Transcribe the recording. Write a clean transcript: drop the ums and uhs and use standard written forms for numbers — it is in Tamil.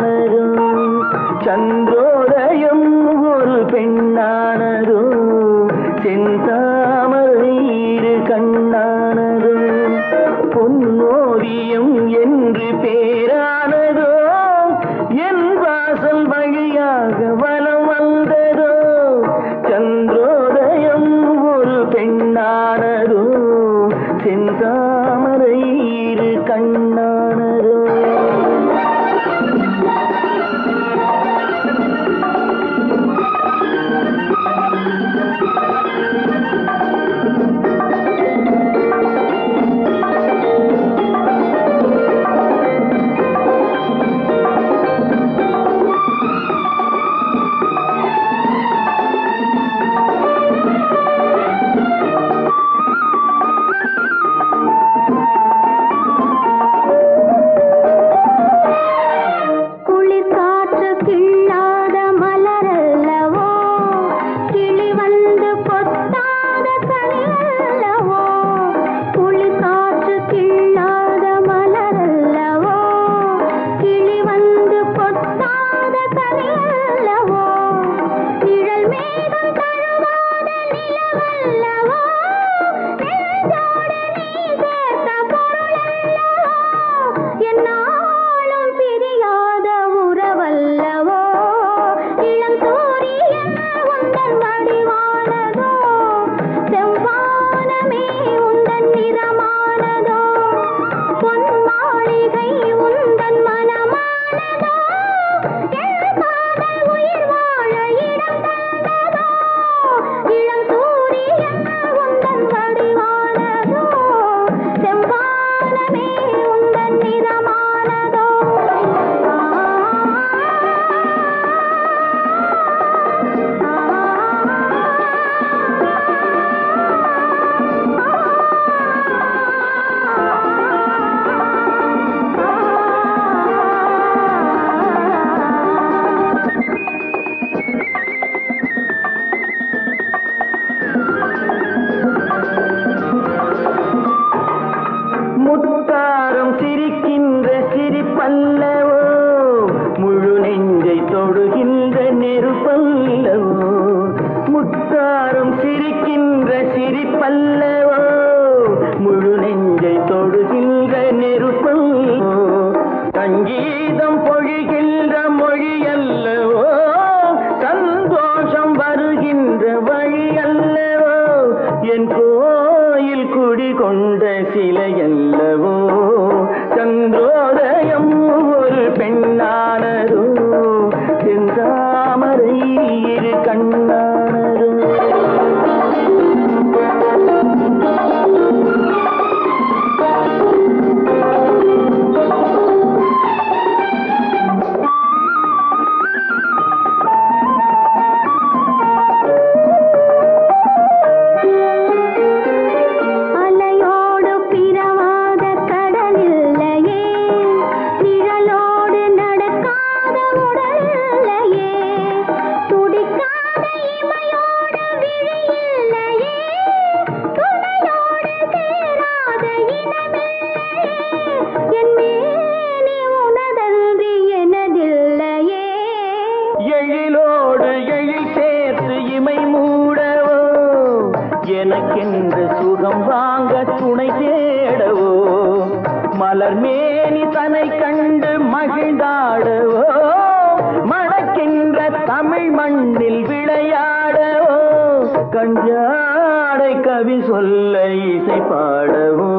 பெண்ணானதோ சந்திரோதயம் ஒரு பெண்ணானதோ செந்தாமரை இரு கண்ணானதோ பொன்னோவியம் என்று பேரானதோ என் வாசல் வழியாக வலம் வந்ததோ சந்திரோதயம் ஒரு பெண்ணானதோ செந்தாமரை இரு கண்ணானதோ முத்தாரம் சிரிக்கின்ற சிரிப்பல்லவோ முழு நெஞ்சை தொடுகின்ற நெருப்பல்லவோ முத்தாரம் சிரிக்கின்ற சிரிப்பல்லவோ முழு நெஞ்சை தொடுகின்ற நெருப்பல்லவோ சங்கீதம் பொழிகின்ற மொழியல்லவோ சந்தோஷம் வருகின்ற வழியல்லவோ என் கோயில் குடிகொண்ட சிலையல்லவோ சந்திரோதயம் ஒரு பெண்ணானதோ செந்தாமரை இரு கண்ணானதோ எழிலோடு எழில் சேர்த்து இமை மூடவோ எனக்கென்று சுகம் வாங்க துணை தேடவோ மலர் மேனி தன்னை கண்டு மகிழ்ந்தாடவோ மணக்கின்ற தமிழ் மண்ணில் விளையாடவோ கஞ்சாடை கவி சொல்ல இசை பாடவோ